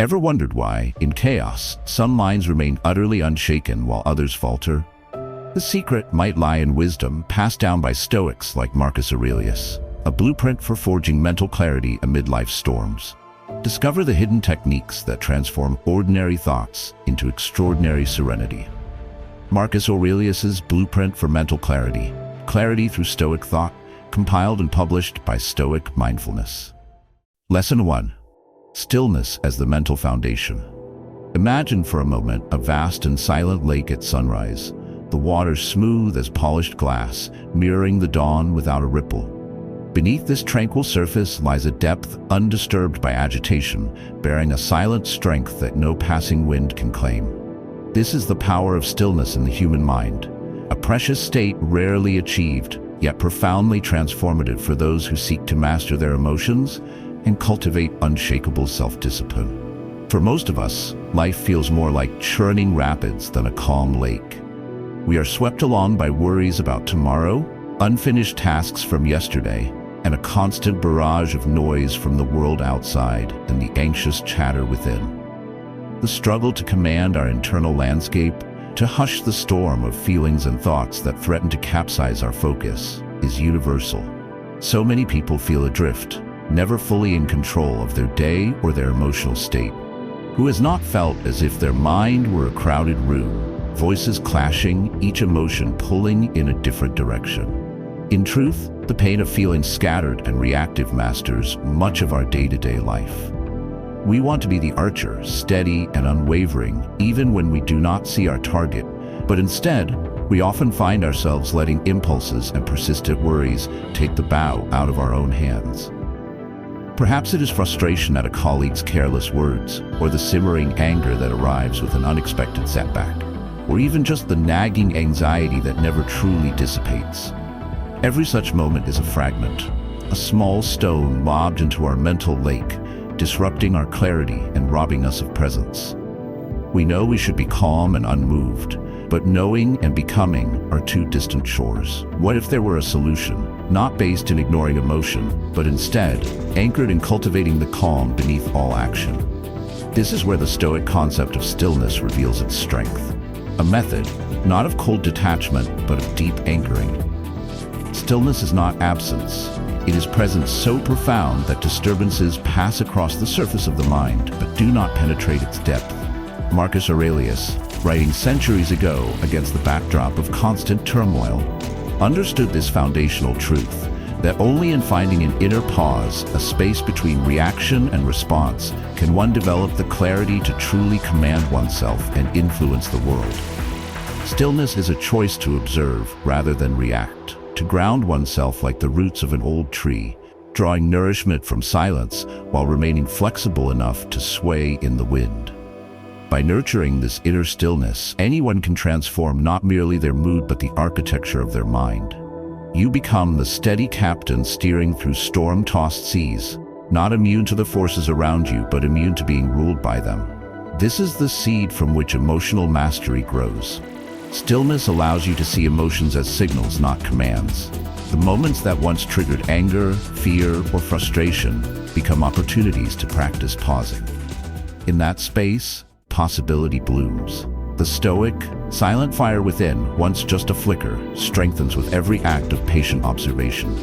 Ever wondered why, in chaos, some minds remain utterly unshaken while others falter? The secret might lie in wisdom passed down by Stoics like Marcus Aurelius, a blueprint for forging mental clarity amid life's storms. Discover the hidden techniques that transform ordinary thoughts into extraordinary serenity. Marcus Aurelius's Blueprint for Mental Clarity, Clarity Through Stoic Thought, compiled and published by Stoic Mindfulness. Lesson 1. Stillness as the mental foundation. Imagine for a moment a vast and silent lake at sunrise, the water smooth as polished glass, mirroring the dawn without a ripple. Beneath this tranquil surface lies a depth undisturbed by agitation, bearing a silent strength that no passing wind can claim. This is the power of stillness in the human mind, a precious state rarely achieved, yet profoundly transformative for those who seek to master their emotions and cultivate unshakable self-discipline. For most of us, life feels more like churning rapids than a calm lake. We are swept along by worries about tomorrow, unfinished tasks from yesterday, and a constant barrage of noise from the world outside and the anxious chatter within. The struggle to command our internal landscape, to hush the storm of feelings and thoughts that threaten to capsize our focus, is universal. So many people feel adrift, never fully in control of their day or their emotional state. Who has not felt as if their mind were a crowded room, voices clashing, each emotion pulling in a different direction? In truth, the pain of feeling scattered and reactive masters much of our day-to-day life. We want to be the archer, steady and unwavering, even when we do not see our target, but instead, we often find ourselves letting impulses and persistent worries take the bow out of our own hands. Perhaps it is frustration at a colleague's careless words, or the simmering anger that arrives with an unexpected setback, or even just the nagging anxiety that never truly dissipates. Every such moment is a fragment, a small stone lobbed into our mental lake, disrupting our clarity and robbing us of presence. We know we should be calm and unmoved, but knowing and becoming are two distant shores. What if there were a solution, not based in ignoring emotion, but instead anchored in cultivating the calm beneath all action? This is where the Stoic concept of stillness reveals its strength. A method, not of cold detachment, but of deep anchoring. Stillness is not absence. It is presence so profound that disturbances pass across the surface of the mind, but do not penetrate its depth. Marcus Aurelius, writing centuries ago against the backdrop of constant turmoil, understood this foundational truth, that only in finding an inner pause, a space between reaction and response, can one develop the clarity to truly command oneself and influence the world. Stillness is a choice to observe rather than react, to ground oneself like the roots of an old tree, drawing nourishment from silence while remaining flexible enough to sway in the wind. By nurturing this inner stillness, anyone can transform not merely their mood but the architecture of their mind. You become the steady captain steering through storm-tossed seas, not immune to the forces around you but immune to being ruled by them. This is the seed from which emotional mastery grows. Stillness allows you to see emotions as signals, not commands. The moments that once triggered anger, fear, or frustration become opportunities to practice pausing. In that space, possibility blooms. The Stoic, silent fire within, once just a flicker, strengthens with every act of patient observation.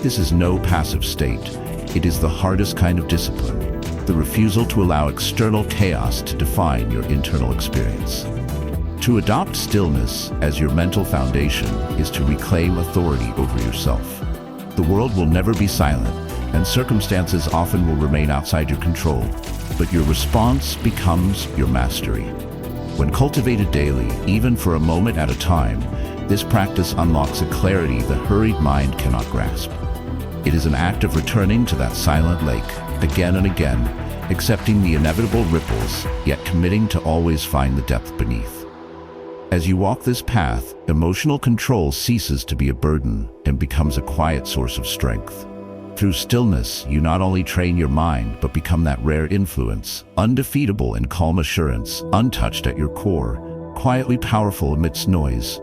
This is no passive state. It is the hardest kind of discipline, the refusal to allow external chaos to define your internal experience. To adopt stillness as your mental foundation is to reclaim authority over yourself. The world will never be silent, and circumstances often will remain outside your control, but your response becomes your mastery. When cultivated daily, even for a moment at a time, this practice unlocks a clarity the hurried mind cannot grasp. It is an act of returning to that silent lake, again and again, accepting the inevitable ripples, yet committing to always find the depth beneath. As you walk this path, emotional control ceases to be a burden and becomes a quiet source of strength. Through stillness, you not only train your mind, but become that rare influence, undefeatable in calm assurance, untouched at your core, quietly powerful amidst noise.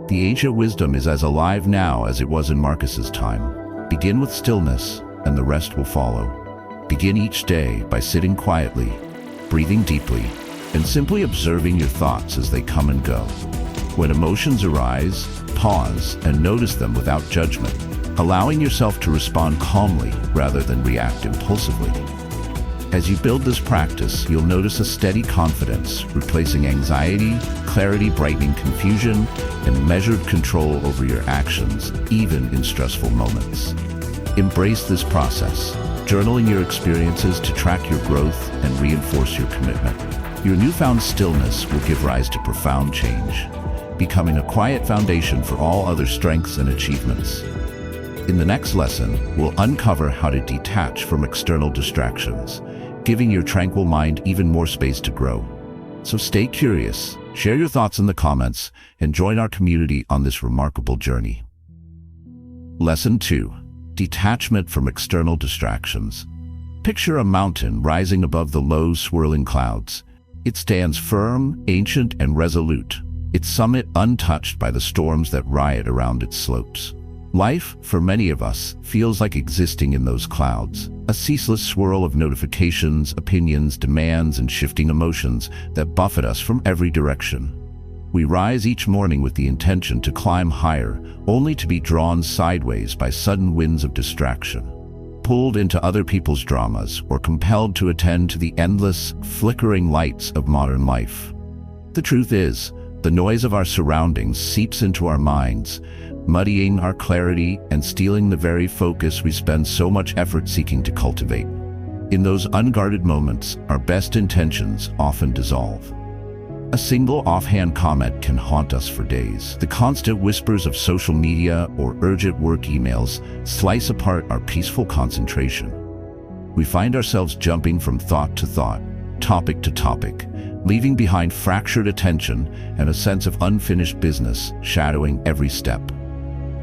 The ancient wisdom is as alive now as it was in Marcus's time. Begin with stillness, and the rest will follow. Begin each day by sitting quietly, breathing deeply, and simply observing your thoughts as they come and go. When emotions arise, pause and notice them without judgment, allowing yourself to respond calmly rather than react impulsively. As you build this practice, you'll notice a steady confidence, replacing anxiety, clarity brightening confusion, and measured control over your actions, even in stressful moments. Embrace this process, journaling your experiences to track your growth and reinforce your commitment. Your newfound stillness will give rise to profound change, becoming a quiet foundation for all other strengths and achievements. In the next lesson, we'll uncover how to detach from external distractions, giving your tranquil mind even more space to grow. So stay curious, share your thoughts in the comments, and join our community on this remarkable journey. Lesson 2. Detachment from external distractions. Picture a mountain rising above the low, swirling clouds. It stands firm, ancient, and resolute, its summit untouched by the storms that riot around its slopes. Life, for many of us, feels like existing in those clouds, a ceaseless swirl of notifications, opinions, demands, and shifting emotions that buffet us from every direction. We rise each morning with the intention to climb higher, only to be drawn sideways by sudden winds of distraction, pulled into other people's dramas, or compelled to attend to the endless, flickering lights of modern life. The truth is, the noise of our surroundings seeps into our minds, muddying our clarity and stealing the very focus we spend so much effort seeking to cultivate. In those unguarded moments, our best intentions often dissolve. A single offhand comment can haunt us for days. The constant whispers of social media or urgent work emails slice apart our peaceful concentration. We find ourselves jumping from thought to thought, topic to topic, leaving behind fractured attention and a sense of unfinished business shadowing every step.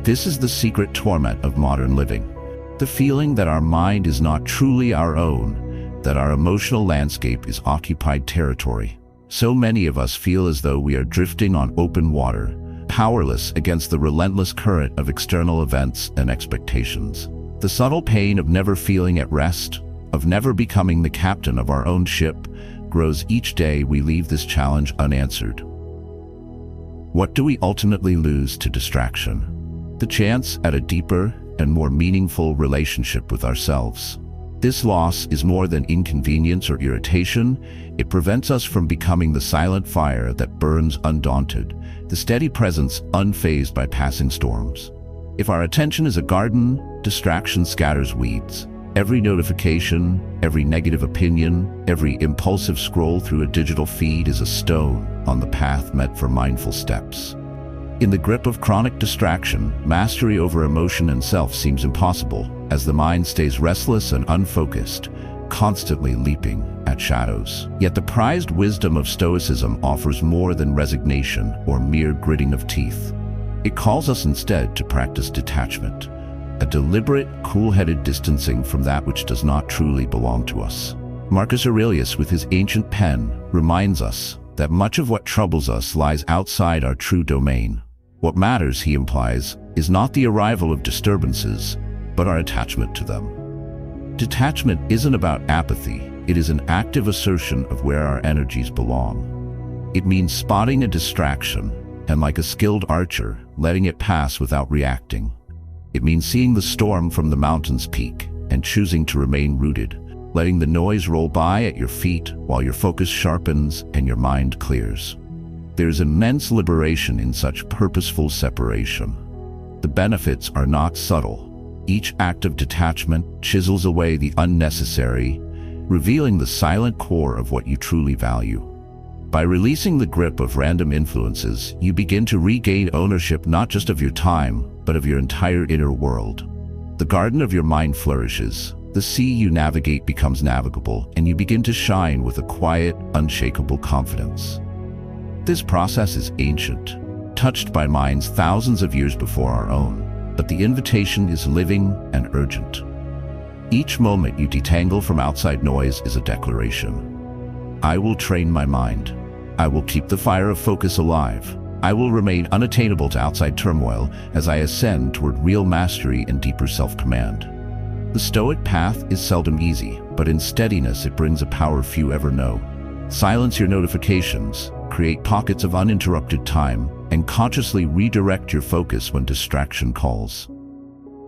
This is the secret torment of modern living. The feeling that our mind is not truly our own, that our emotional landscape is occupied territory. So many of us feel as though we are drifting on open water, powerless against the relentless current of external events and expectations. The subtle pain of never feeling at rest, of never becoming the captain of our own ship, grows each day we leave this challenge unanswered. What do we ultimately lose to distraction? The chance at a deeper and more meaningful relationship with ourselves. This loss is more than inconvenience or irritation. It prevents us from becoming the silent fire that burns undaunted, the steady presence unfazed by passing storms. If our attention is a garden, distraction scatters weeds. Every notification, every negative opinion, every impulsive scroll through a digital feed is a stone on the path meant for mindful steps. In the grip of chronic distraction, mastery over emotion and self seems impossible, as the mind stays restless and unfocused, constantly leaping at shadows. Yet the prized wisdom of Stoicism offers more than resignation or mere gritting of teeth. It calls us instead to practice detachment, a deliberate, cool-headed distancing from that which does not truly belong to us. Marcus Aurelius, with his ancient pen, reminds us that much of what troubles us lies outside our true domain. What matters, he implies, is not the arrival of disturbances, but our attachment to them. Detachment isn't about apathy, it is an active assertion of where our energies belong. It means spotting a distraction, and like a skilled archer, letting it pass without reacting. It means seeing the storm from the mountain's peak and choosing to remain rooted, letting the noise roll by at your feet while your focus sharpens and your mind clears. There's immense liberation in such purposeful separation. The benefits are not subtle. Each act of detachment chisels away the unnecessary, revealing the silent core of what you truly value. By releasing the grip of random influences, you begin to regain ownership not just of your time, but of your entire inner world. The garden of your mind flourishes, the sea you navigate becomes navigable, and you begin to shine with a quiet, unshakable confidence. This process is ancient, touched by minds thousands of years before our own, but the invitation is living and urgent. Each moment you detangle from outside noise is a declaration. I will train my mind. I will keep the fire of focus alive. I will remain unattainable to outside turmoil as I ascend toward real mastery and deeper self-command. The Stoic path is seldom easy, but in steadiness it brings a power few ever know. Silence your notifications, create pockets of uninterrupted time, and consciously redirect your focus when distraction calls.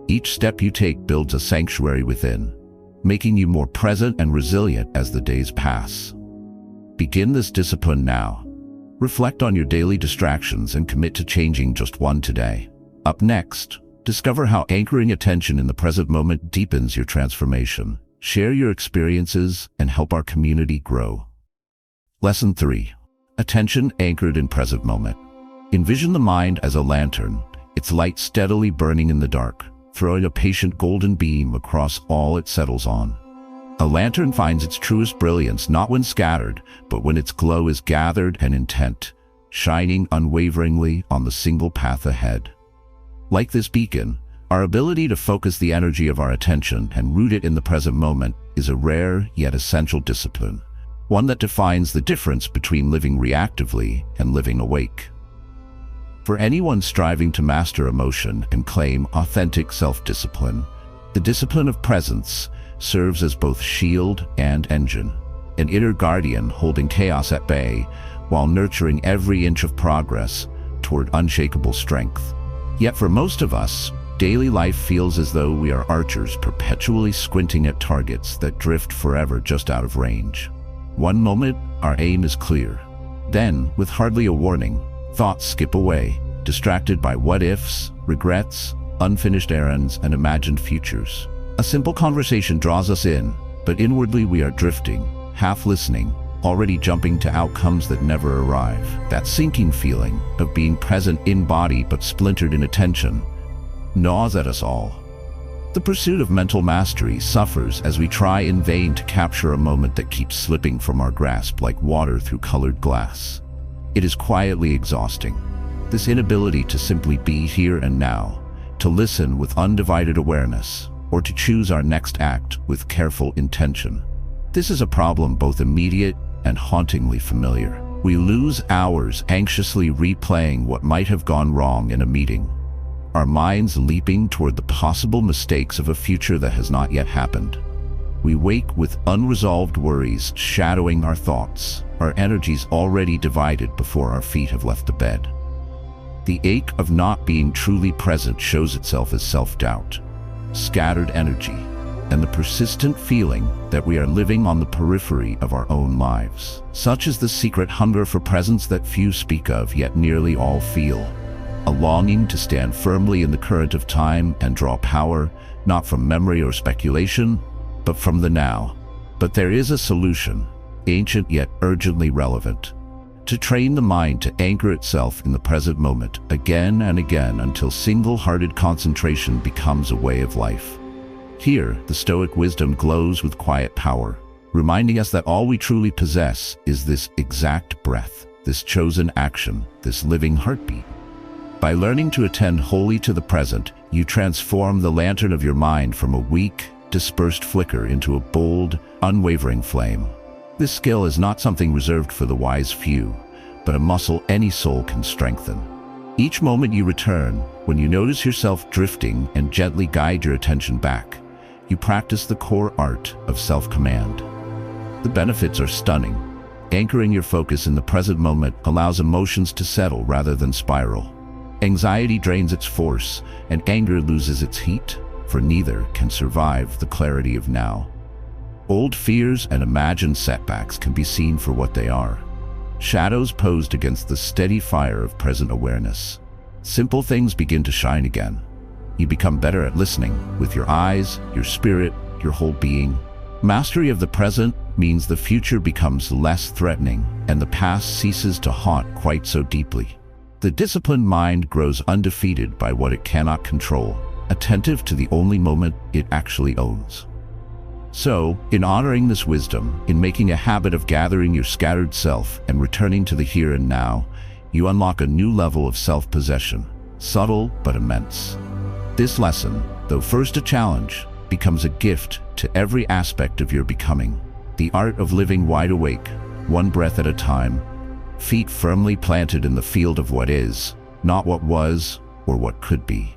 Each step you take builds a sanctuary within, making you more present and resilient as the days pass. Begin this discipline now. Reflect on your daily distractions and commit to changing just one today. Up next, discover how anchoring attention in the present moment deepens your transformation. Share your experiences and help our community grow. Lesson 3. Attention anchored in present moment. Envision the mind as a lantern, its light steadily burning in the dark, throwing a patient golden beam across all it settles on. A lantern finds its truest brilliance not when scattered, but when its glow is gathered and intent, shining unwaveringly on the single path ahead. Like this beacon, our ability to focus the energy of our attention and root it in the present moment is a rare yet essential discipline, one that defines the difference between living reactively and living awake. For anyone striving to master emotion and claim authentic self-discipline, the discipline of presence serves as both shield and engine, an inner guardian holding chaos at bay while nurturing every inch of progress toward unshakable strength. Yet for most of us, daily life feels as though we are archers perpetually squinting at targets that drift forever just out of range. One moment, our aim is clear. Then, with hardly a warning, thoughts skip away, distracted by what-ifs, regrets, unfinished errands, and imagined futures. A simple conversation draws us in, but inwardly we are drifting, half listening, already jumping to outcomes that never arrive. That sinking feeling of being present in body but splintered in attention gnaws at us all. The pursuit of mental mastery suffers as we try in vain to capture a moment that keeps slipping from our grasp like water through colored glass. It is quietly exhausting. This inability to simply be here and now, to listen with undivided awareness, or to choose our next act with careful intention. This is a problem both immediate and hauntingly familiar. We lose hours anxiously replaying what might have gone wrong in a meeting, our minds leaping toward the possible mistakes of a future that has not yet happened. We wake with unresolved worries shadowing our thoughts, our energies already divided before our feet have left the bed. The ache of not being truly present shows itself as self-doubt, scattered energy, and the persistent feeling that we are living on the periphery of our own lives. Such is the secret hunger for presence that few speak of, yet nearly all feel. A longing to stand firmly in the current of time and draw power, not from memory or speculation, but from the now. But there is a solution, ancient yet urgently relevant. To train the mind to anchor itself in the present moment again and again until single-hearted concentration becomes a way of life. Here, the Stoic wisdom glows with quiet power, reminding us that all we truly possess is this exact breath, this chosen action, this living heartbeat. By learning to attend wholly to the present, you transform the lantern of your mind from a weak, dispersed flicker into a bold, unwavering flame. This skill is not something reserved for the wise few, but a muscle any soul can strengthen. Each moment you return, when you notice yourself drifting and gently guide your attention back, you practice the core art of self-command. The benefits are stunning. Anchoring your focus in the present moment allows emotions to settle rather than spiral. Anxiety drains its force, and anger loses its heat, for neither can survive the clarity of now. Old fears and imagined setbacks can be seen for what they are, shadows posed against the steady fire of present awareness. Simple things begin to shine again. You become better at listening, with your eyes, your spirit, your whole being. Mastery of the present means the future becomes less threatening, and the past ceases to haunt quite so deeply. The disciplined mind grows undefeated by what it cannot control, attentive to the only moment it actually owns. So, in honoring this wisdom, in making a habit of gathering your scattered self and returning to the here and now, you unlock a new level of self-possession, subtle but immense. This lesson, though first a challenge, becomes a gift to every aspect of your becoming. The art of living wide awake, one breath at a time, feet firmly planted in the field of what is, not what was or what could be.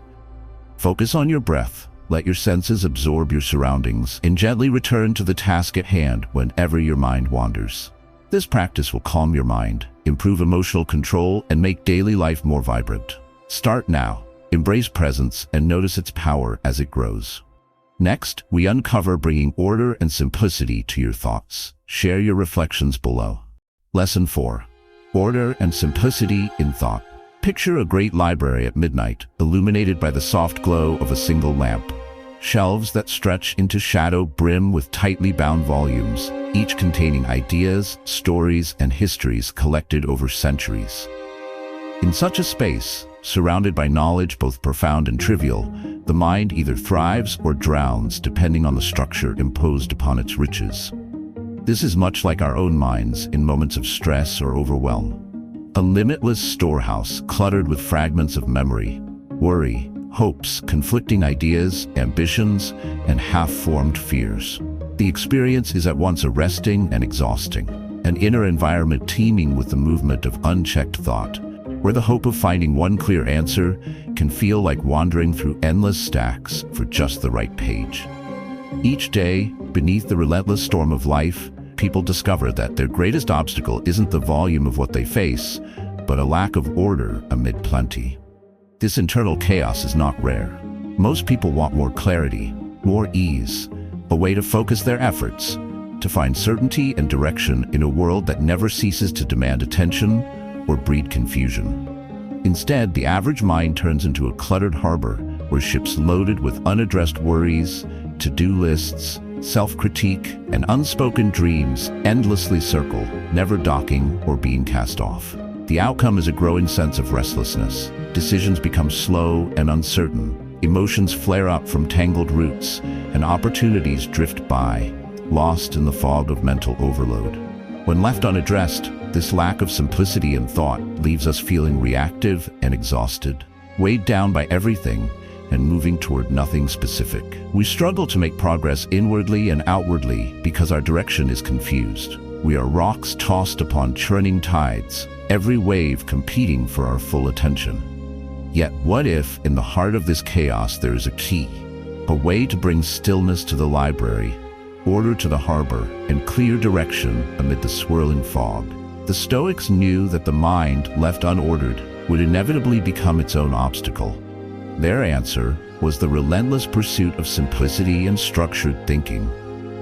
Focus on your breath, let your senses absorb your surroundings, and gently return to the task at hand whenever your mind wanders. This practice will calm your mind, improve emotional control, and make daily life more vibrant. Start now. Embrace presence and notice its power as it grows. Next, we uncover bringing order and simplicity to your thoughts. Share your reflections below. Lesson 4. Order and simplicity in thought. Picture a great library at midnight, illuminated by the soft glow of a single lamp. Shelves that stretch into shadow brim with tightly bound volumes, each containing ideas, stories, and histories collected over centuries. In such a space, surrounded by knowledge both profound and trivial, the mind either thrives or drowns depending on the structure imposed upon its riches. This is much like our own minds in moments of stress or overwhelm. A limitless storehouse cluttered with fragments of memory, worry, hopes, conflicting ideas, ambitions, and half-formed fears. The experience is at once arresting and exhausting, an inner environment teeming with the movement of unchecked thought, where the hope of finding one clear answer can feel like wandering through endless stacks for just the right page. Each day, beneath the relentless storm of life, people discover that their greatest obstacle isn't the volume of what they face, but a lack of order amid plenty. This internal chaos is not rare. Most people want more clarity, more ease, a way to focus their efforts, to find certainty and direction in a world that never ceases to demand attention or breed confusion. Instead, the average mind turns into a cluttered harbor where ships loaded with unaddressed worries, to-do lists, self-critique, and unspoken dreams endlessly circle, never docking or being cast off. The outcome is a growing sense of restlessness. Decisions become slow and uncertain, emotions flare up from tangled roots, and opportunities drift by, lost in the fog of mental overload. When left unaddressed, this lack of simplicity in thought leaves us feeling reactive and exhausted, weighed down by everything and moving toward nothing specific. We struggle to make progress inwardly and outwardly because our direction is confused. We are rocks tossed upon churning tides, every wave competing for our full attention. Yet what if, in the heart of this chaos, there is a key, a way to bring stillness to the library, order to the harbor, and clear direction amid the swirling fog? The Stoics knew that the mind, left unordered, would inevitably become its own obstacle. Their answer was the relentless pursuit of simplicity and structured thinking,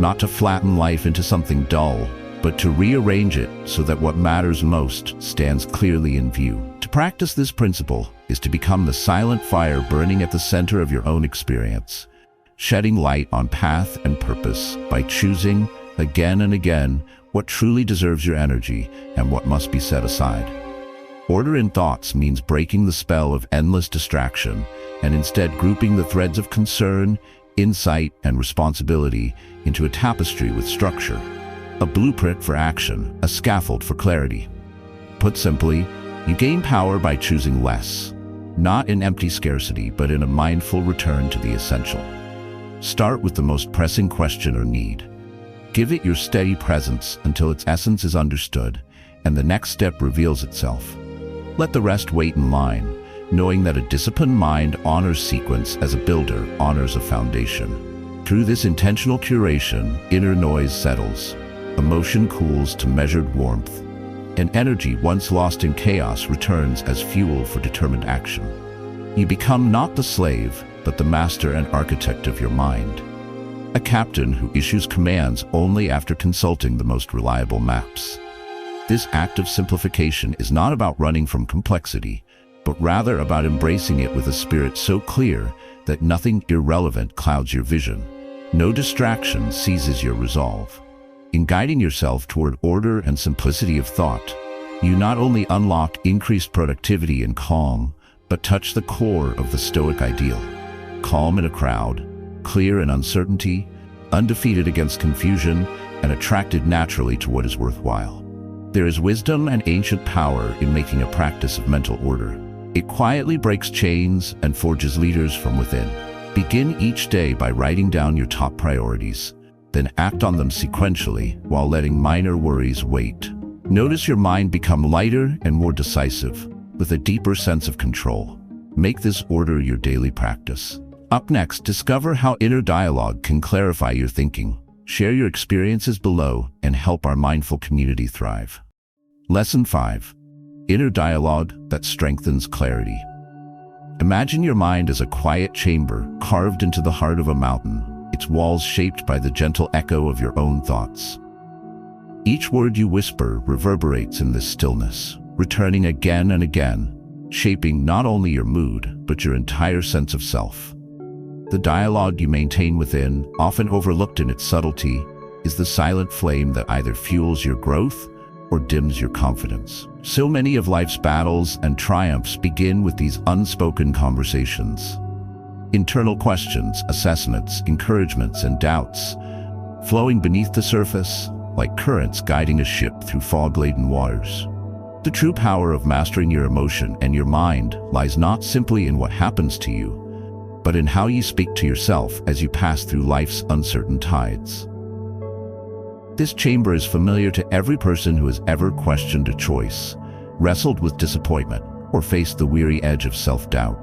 not to flatten life into something dull, but to rearrange it so that what matters most stands clearly in view. To practice this principle is to become the silent fire burning at the center of your own experience, shedding light on path and purpose by choosing, again and again, what truly deserves your energy and what must be set aside. Order in thoughts means breaking the spell of endless distraction and instead grouping the threads of concern, insight, and responsibility into a tapestry with structure. A blueprint for action, a scaffold for clarity. Put simply, you gain power by choosing less, not in empty scarcity, but in a mindful return to the essential. Start with the most pressing question or need. Give it your steady presence until its essence is understood, and the next step reveals itself. Let the rest wait in line, knowing that a disciplined mind honors sequence as a builder honors a foundation. Through this intentional curation, inner noise settles. Emotion cools to measured warmth, and energy once lost in chaos returns as fuel for determined action. You become not the slave, but the master and architect of your mind, a captain who issues commands only after consulting the most reliable maps. This act of simplification is not about running from complexity, but rather about embracing it with a spirit so clear that nothing irrelevant clouds your vision. No distraction seizes your resolve. In guiding yourself toward order and simplicity of thought, you not only unlock increased productivity and calm, but touch the core of the Stoic ideal. Calm in a crowd, clear in uncertainty, undefeated against confusion, and attracted naturally to what is worthwhile. There is wisdom and ancient power in making a practice of mental order. It quietly breaks chains and forges leaders from within. Begin each day by writing down your top priorities, then act on them sequentially while letting minor worries wait. Notice your mind become lighter and more decisive, with a deeper sense of control. Make this order your daily practice. Up next, discover how inner dialogue can clarify your thinking. Share your experiences below and help our mindful community thrive. Lesson 5. Inner dialogue that strengthens clarity. Imagine your mind as a quiet chamber carved into the heart of a mountain, its walls shaped by the gentle echo of your own thoughts. Each word you whisper reverberates in this stillness, returning again and again, shaping not only your mood, but your entire sense of self. The dialogue you maintain within, often overlooked in its subtlety, is the silent flame that either fuels your growth or dims your confidence. So many of life's battles and triumphs begin with these unspoken conversations. Internal questions, assessments, encouragements, and doubts, flowing beneath the surface like currents guiding a ship through fog-laden waters. The true power of mastering your emotion and your mind lies not simply in what happens to you, but in how you speak to yourself as you pass through life's uncertain tides. This chamber is familiar to every person who has ever questioned a choice, wrestled with disappointment, or faced the weary edge of self-doubt.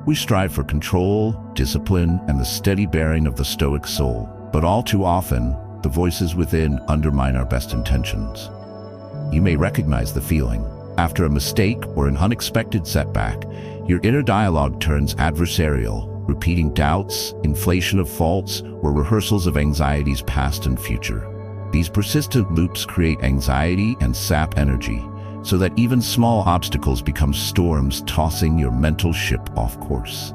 We strive for control, discipline, and the steady bearing of the Stoic soul, but all too often, the voices within undermine our best intentions. You may recognize the feeling. After a mistake or an unexpected setback, your inner dialogue turns adversarial, repeating doubts, inflation of faults, or rehearsals of anxieties past and future. These persistent loops create anxiety and sap energy, so that even small obstacles become storms tossing your mental ship off course.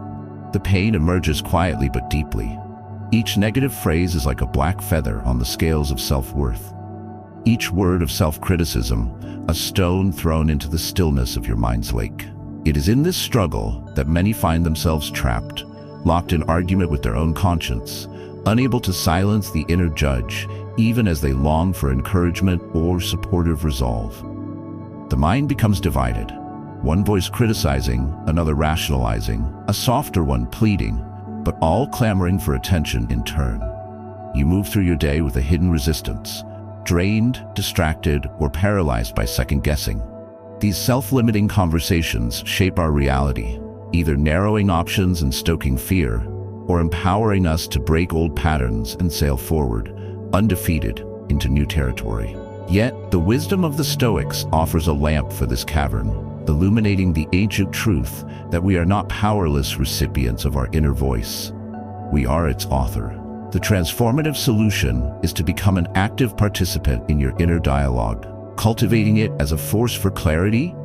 The pain emerges quietly but deeply. Each negative phrase is like a black feather on the scales of self-worth. Each word of self-criticism, a stone thrown into the stillness of your mind's lake. It is in this struggle that many find themselves trapped, locked in argument with their own conscience, unable to silence the inner judge, even as they long for encouragement or supportive resolve. The mind becomes divided, one voice criticizing, another rationalizing, a softer one pleading, but all clamoring for attention in turn. You move through your day with a hidden resistance, drained, distracted, or paralyzed by second-guessing. These self-limiting conversations shape our reality, either narrowing options and stoking fear, or empowering us to break old patterns and sail forward, undefeated, into new territory. Yet, the wisdom of the Stoics offers a lamp for this cavern, illuminating the ancient truth that we are not powerless recipients of our inner voice. We are its author. The transformative solution is to become an active participant in your inner dialogue, cultivating it as a force for clarity,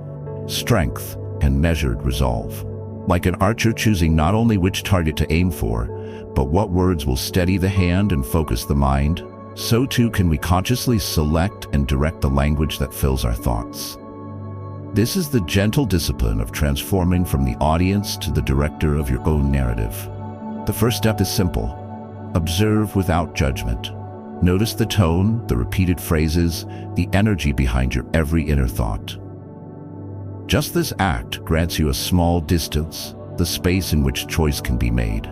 strength, and measured resolve. Like an archer choosing not only which target to aim for, but what words will steady the hand and focus the mind, so too can we consciously select and direct the language that fills our thoughts. This is the gentle discipline of transforming from the audience to the director of your own narrative. The first step is simple. Observe without judgment. Notice the tone, the repeated phrases, the energy behind your every inner thought. Just this act grants you a small distance, the space in which choice can be made.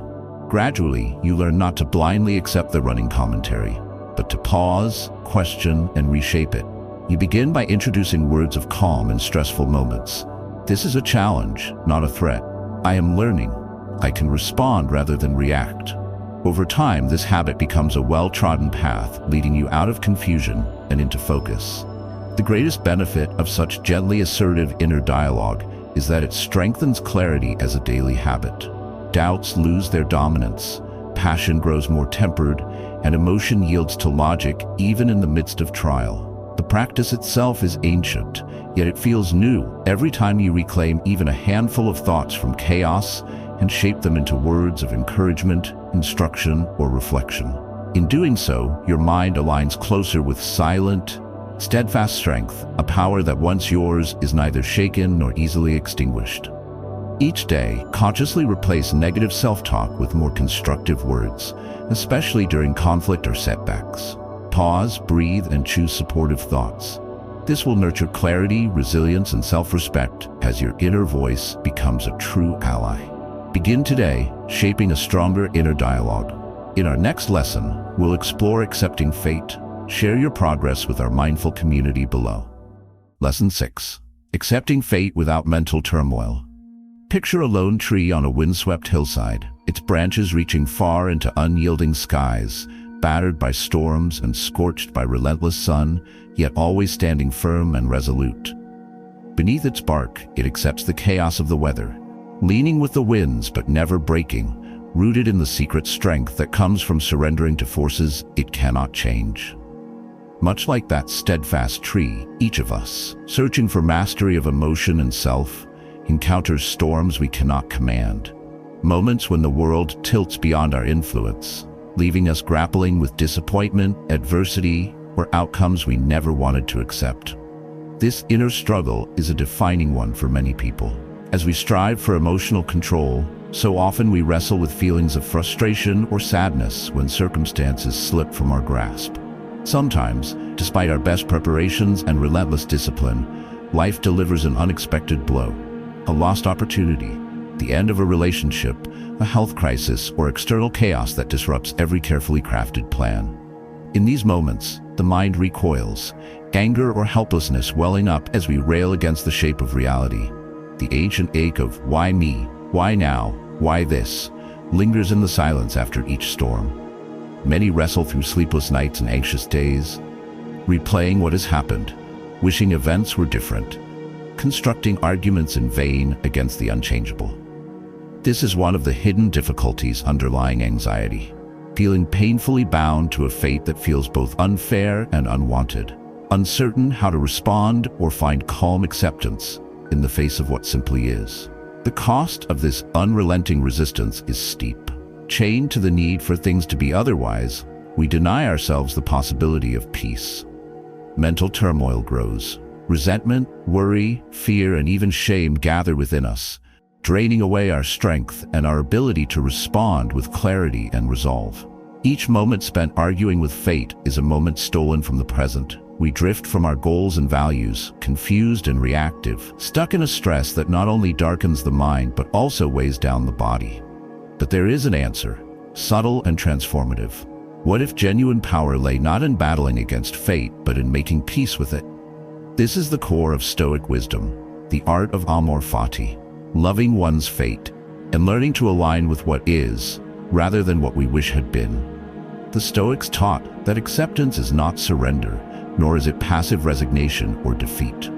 Gradually, you learn not to blindly accept the running commentary, but to pause, question, and reshape it. You begin by introducing words of calm in stressful moments. This is a challenge, not a threat. I am learning. I can respond rather than react. Over time, this habit becomes a well-trodden path, leading you out of confusion and into focus. The greatest benefit of such gently assertive inner dialogue is that it strengthens clarity as a daily habit. Doubts lose their dominance, passion grows more tempered, and emotion yields to logic even in the midst of trial. The practice itself is ancient, yet it feels new every time you reclaim even a handful of thoughts from chaos and shape them into words of encouragement, instruction, or reflection. In doing so, your mind aligns closer with silent, steadfast strength, a power that once yours is neither shaken nor easily extinguished. Each day, consciously replace negative self-talk with more constructive words, especially during conflict or setbacks. Pause, breathe, and choose supportive thoughts. This will nurture clarity, resilience, and self-respect as your inner voice becomes a true ally. Begin today, shaping a stronger inner dialogue. In our next lesson, we'll explore accepting fate. Share your progress with our mindful community below. Lesson 6. Accepting fate without mental turmoil. Picture a lone tree on a windswept hillside, its branches reaching far into unyielding skies, battered by storms and scorched by relentless sun, yet always standing firm and resolute. Beneath its bark, it accepts the chaos of the weather, leaning with the winds but never breaking, rooted in the secret strength that comes from surrendering to forces it cannot change. Much like that steadfast tree, each of us, searching for mastery of emotion and self, encounters storms we cannot command. Moments when the world tilts beyond our influence, leaving us grappling with disappointment, adversity, or outcomes we never wanted to accept. This inner struggle is a defining one for many people. As we strive for emotional control, so often we wrestle with feelings of frustration or sadness when circumstances slip from our grasp. Sometimes, despite our best preparations and relentless discipline, life delivers an unexpected blow. A lost opportunity, the end of a relationship, a health crisis, or external chaos that disrupts every carefully crafted plan. In these moments, the mind recoils, anger or helplessness welling up as we rail against the shape of reality. The ancient ache of "why me? Why now? Why this?" lingers in the silence after each storm. Many wrestle through sleepless nights and anxious days, replaying what has happened, wishing events were different, constructing arguments in vain against the unchangeable. This is one of the hidden difficulties underlying anxiety, feeling painfully bound to a fate that feels both unfair and unwanted, uncertain how to respond or find calm acceptance in the face of what simply is. The cost of this unrelenting resistance is steep. Chained to the need for things to be otherwise, we deny ourselves the possibility of peace. Mental turmoil grows. Resentment, worry, fear, and even shame gather within us, draining away our strength and our ability to respond with clarity and resolve. Each moment spent arguing with fate is a moment stolen from the present. We drift from our goals and values, confused and reactive, stuck in a stress that not only darkens the mind but also weighs down the body. But there is an answer, subtle and transformative. What if genuine power lay not in battling against fate but in making peace with it? This is the core of Stoic wisdom, the art of amor fati, loving one's fate, and learning to align with what is, rather than what we wish had been. The Stoics taught that acceptance is not surrender, nor is it passive resignation or defeat.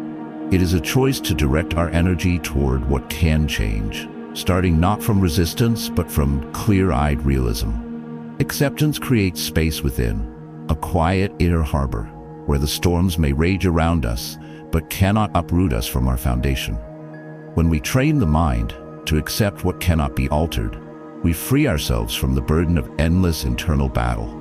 It is a choice to direct our energy toward what can change, starting not from resistance but from clear-eyed realism. Acceptance creates space within, a quiet inner harbor, where the storms may rage around us but cannot uproot us from our foundation. When we train the mind to accept what cannot be altered, we free ourselves from the burden of endless internal battle.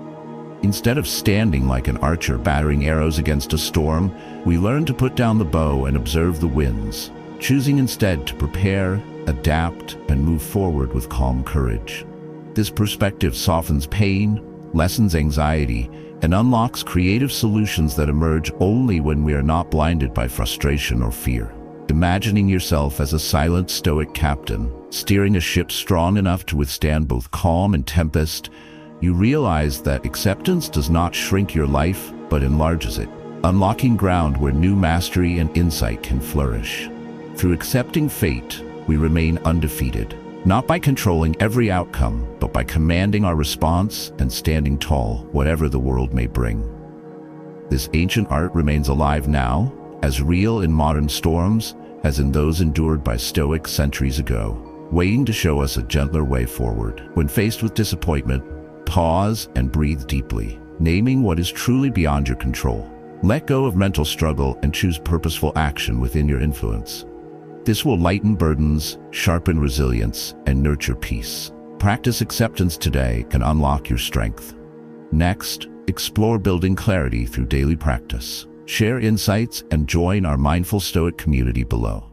Instead of standing like an archer battering arrows against a storm, we learn to put down the bow and observe the winds, choosing instead to prepare, adapt, and move forward with calm courage. This perspective softens pain, lessens anxiety, and unlocks creative solutions that emerge only when we are not blinded by frustration or fear. Imagining yourself as a silent Stoic captain, steering a ship strong enough to withstand both calm and tempest, you realize that acceptance does not shrink your life, but enlarges it, unlocking ground where new mastery and insight can flourish. Through accepting fate, we remain undefeated, not by controlling every outcome, but by commanding our response and standing tall, whatever the world may bring. This ancient art remains alive now, as real in modern storms as in those endured by Stoics centuries ago, waiting to show us a gentler way forward. When faced with disappointment, pause and breathe deeply, naming what is truly beyond your control. Let go of mental struggle and choose purposeful action within your influence. This will lighten burdens, sharpen resilience, and nurture peace. Practice acceptance today and unlock your strength. Next, explore building clarity through daily practice. Share insights and join our mindful Stoic community below.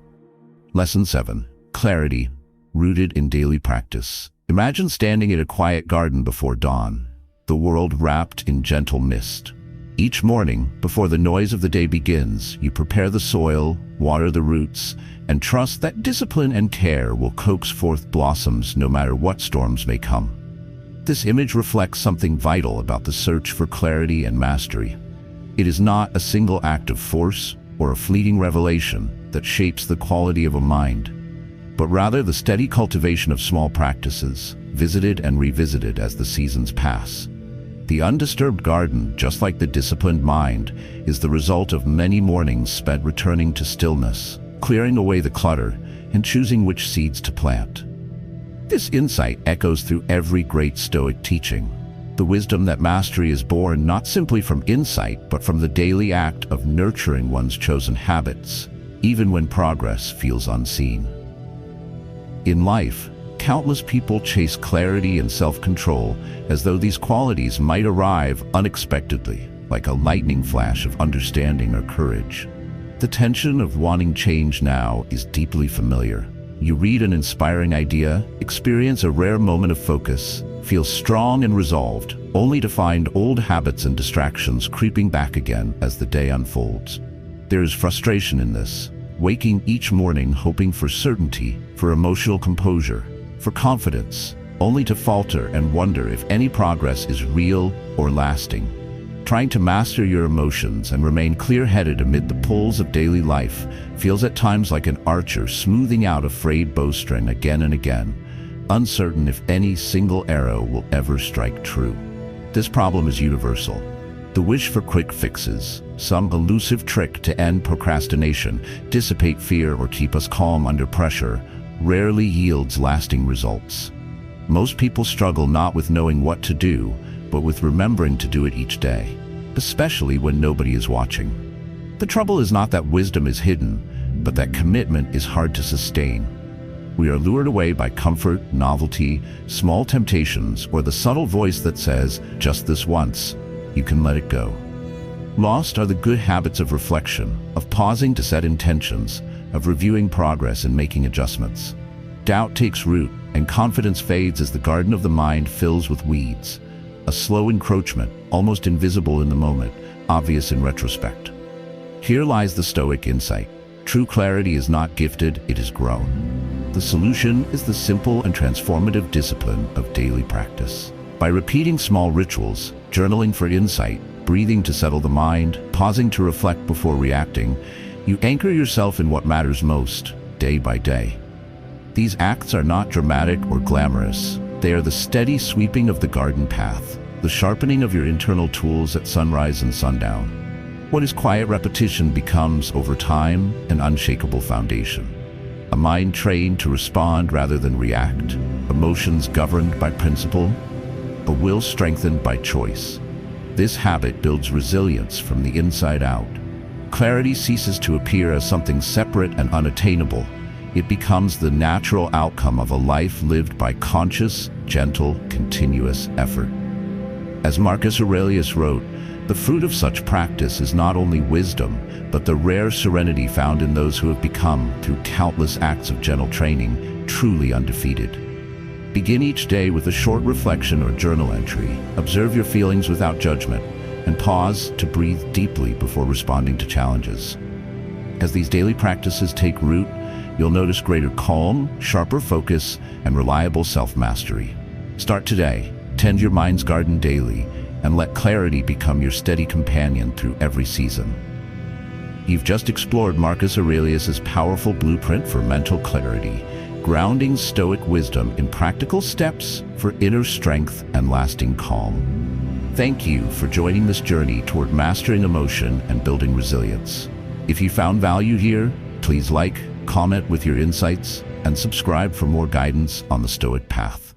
Lesson 7. Clarity, rooted in daily practice. Imagine standing in a quiet garden before dawn, the world wrapped in gentle mist. Each morning, before the noise of the day begins, you prepare the soil, water the roots, and trust that discipline and care will coax forth blossoms no matter what storms may come. This image reflects something vital about the search for clarity and mastery. It is not a single act of force or a fleeting revelation that shapes the quality of a mind, but rather the steady cultivation of small practices, visited and revisited as the seasons pass. The undisturbed garden, just like the disciplined mind, is the result of many mornings spent returning to stillness, clearing away the clutter, and choosing which seeds to plant. This insight echoes through every great Stoic teaching. The wisdom that mastery is born not simply from insight, but from the daily act of nurturing one's chosen habits, even when progress feels unseen. In life, countless people chase clarity and self-control as though these qualities might arrive unexpectedly, like a lightning flash of understanding or courage. The tension of wanting change now is deeply familiar. You read an inspiring idea, experience a rare moment of focus, feel strong and resolved, only to find old habits and distractions creeping back again as the day unfolds. There is frustration in this, waking each morning hoping for certainty, for emotional composure, for confidence, only to falter and wonder if any progress is real or lasting. Trying to master your emotions and remain clear-headed amid the pulls of daily life feels at times like an archer smoothing out a frayed bowstring again and again, uncertain if any single arrow will ever strike true. This problem is universal. The wish for quick fixes, some elusive trick to end procrastination, dissipate fear, or keep us calm under pressure, rarely yields lasting results. Most people struggle not with knowing what to do, but with remembering to do it each day, especially when nobody is watching. The trouble is not that wisdom is hidden, but that commitment is hard to sustain. We are lured away by comfort, novelty, small temptations, or the subtle voice that says, "Just this once, you can let it go." Lost are the good habits of reflection, of pausing to set intentions, of reviewing progress and making adjustments. Doubt takes root, and confidence fades as the garden of the mind fills with weeds. A slow encroachment, almost invisible in the moment, obvious in retrospect. Here lies the Stoic insight. True clarity is not gifted, it is grown. The solution is the simple and transformative discipline of daily practice. By repeating small rituals, journaling for insight, breathing to settle the mind, pausing to reflect before reacting, you anchor yourself in what matters most, day by day. These acts are not dramatic or glamorous. They are the steady sweeping of the garden path, the sharpening of your internal tools at sunrise and sundown. What is quiet repetition becomes, over time, an unshakable foundation. A mind trained to respond rather than react, emotions governed by principle, a will strengthened by choice. This habit builds resilience from the inside out. Clarity ceases to appear as something separate and unattainable. It becomes the natural outcome of a life lived by conscious, gentle, continuous effort. As Marcus Aurelius wrote, the fruit of such practice is not only wisdom, but the rare serenity found in those who have become, through countless acts of gentle training, truly undefeated. Begin each day with a short reflection or journal entry. Observe your feelings without judgment, and pause to breathe deeply before responding to challenges. As these daily practices take root, you'll notice greater calm, sharper focus, and reliable self-mastery. Start today, tend your mind's garden daily, and let clarity become your steady companion through every season. You've just explored Marcus Aurelius' powerful blueprint for mental clarity, grounding Stoic wisdom in practical steps for inner strength and lasting calm. Thank you for joining this journey toward mastering emotion and building resilience. If you found value here, please like, comment with your insights, and subscribe for more guidance on the Stoic path.